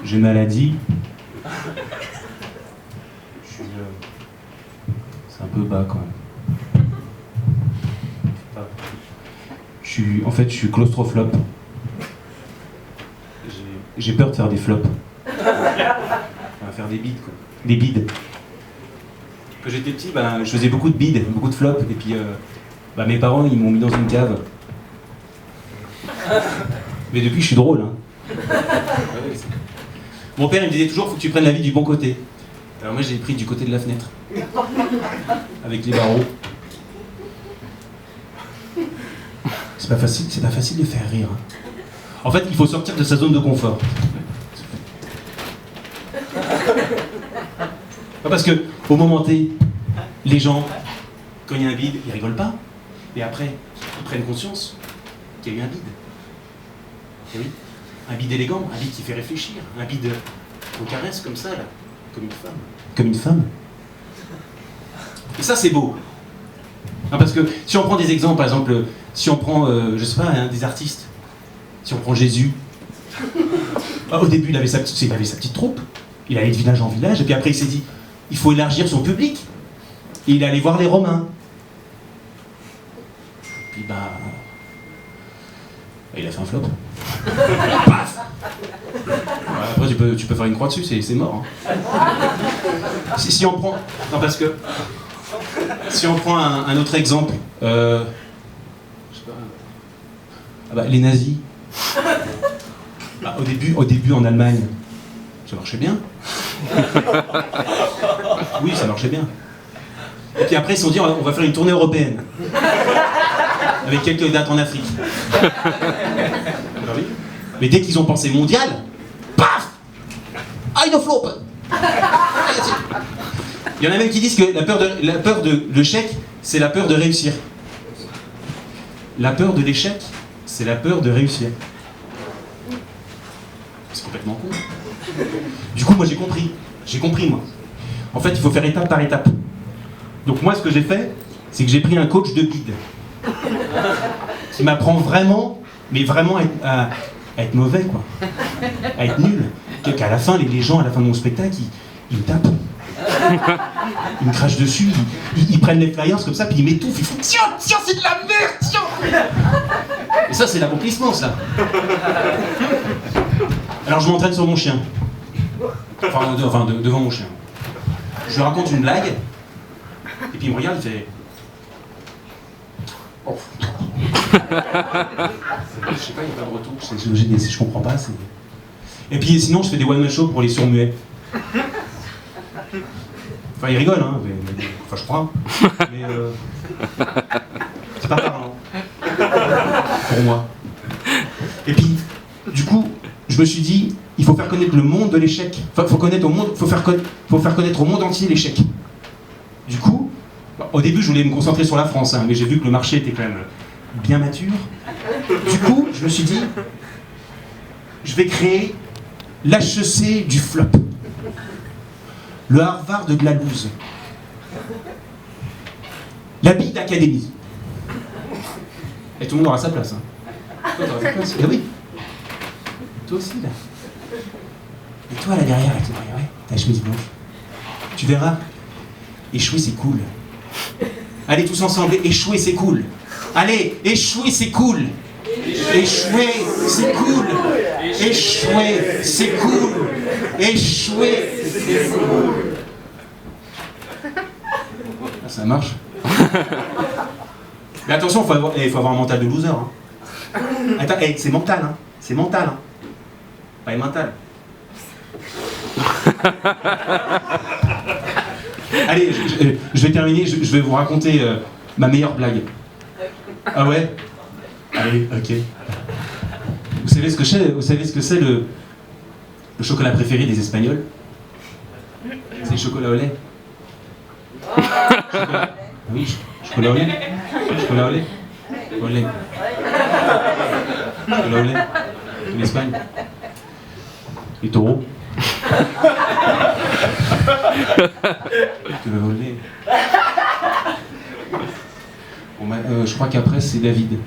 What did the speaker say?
J'ai maladie. C'est un peu bas quand même. En fait, je suis claustrophobe. J'ai peur de faire des flops. Enfin, faire des bides, quoi. Des bides. Quand j'étais petit, je faisais beaucoup de bides, beaucoup de flops. Et puis, mes parents, ils m'ont mis dans une cave. Mais depuis, je suis drôle, hein. Mon père, il me disait toujours, faut que tu prennes la vie du bon côté. Alors moi, j'ai pris du côté de la fenêtre. Avec les barreaux. C'est pas facile de faire rire. En fait, il faut sortir de sa zone de confort. Parce que, au moment T, les gens, quand il y a un bide, ils rigolent pas. Et après, ils prennent conscience qu'il y a eu un bide. Et oui. Un bide élégant, un bide qui fait réfléchir, un bide qu'on caresse comme ça, là, comme une femme. Comme une femme. Et ça, c'est beau. Non, parce que si on prend des exemples, par exemple, si on prend, je sais pas, des artistes, si on prend Jésus, au début, il avait sa petite troupe, il allait de village en village, et puis après, il s'est dit, il faut élargir son public. Et il allait voir les Romains. Puis il a fait un flop. Paf. Après, tu peux faire une croix dessus, c'est mort. Hein. Si on prend... Non, parce que... Si on prend un autre exemple... je sais pas... les nazis. Au début, en Allemagne, ça marchait bien. Oui, ça marchait bien. Et puis après, ils se sont dit, on va faire une tournée européenne. Avec quelques dates en Afrique. Oui. Mais dès qu'ils ont pensé mondial, paf! Ein Flop! Il y en a même qui disent que la peur de l'échec, c'est la peur de réussir. La peur de l'échec, c'est la peur de réussir. C'est complètement con. Du coup, moi j'ai compris. J'ai compris, moi. En fait, il faut faire étape par étape. Donc moi, ce que j'ai fait, c'est que j'ai pris un coach de guide. Qui m'apprend vraiment, mais vraiment à être mauvais, quoi. À être nul. Qu'à la fin, les gens, à la fin de mon spectacle, ils me tapent. Ils me crachent dessus, ils prennent les flyers comme ça, puis ils m'étouffent, ils font « Tiens, c'est de la merde, tiens !» Et ça, c'est l'accomplissement, ça. Alors je m'entraîne sur mon chien. Enfin, devant mon chien. Je lui raconte une blague, et puis il me regarde, il fait... Oh. Je sais pas, il n'y a pas de retour, je comprends pas. Et puis sinon, je fais des one-man shows pour les sourds-muets. Enfin, ils rigolent, hein, enfin, je crois. Mais c'est pas parlant. Pour moi. Et puis, du coup, je me suis dit, il faut faire connaître le monde de l'échec. Enfin, faut faire connaître au monde entier l'échec. Du coup, au début, je voulais me concentrer sur la France, hein, mais j'ai vu que le marché était quand même bien mature. Du coup, je me suis dit, je vais créer l'HEC du flop. Le Harvard de la loose. La Bide Academy. Et tout le monde aura sa place. Hein. Toi, t'auras ta place. Eh oui. Toi aussi, là. Et toi, là derrière, avec ouais, ta chemise blanche. Tu verras. Échouer, c'est cool. Allez, tous ensemble. Échouer, c'est cool. Allez, échouer, c'est cool. Échouer, c'est cool. Échouer, c'est cool. Échouer, c'est cool. Ah, ça marche. Mais attention, il faut avoir un mental de loser. Hein. Attends, c'est mental. Hein. C'est mental. Hein. Pas mental. Allez, je vais terminer. Je vais vous raconter ma meilleure blague. Ah ouais? Allez, ok. Vous savez ce que c'est Le chocolat préféré des Espagnols, c'est le chocolat au lait. Chocolat... Oui, chocolat au lait. Chocolat au lait. Au lait. Chocolat au lait. En Espagne. Les taureaux. Chocolat au lait. Bon, je crois qu'après, c'est David.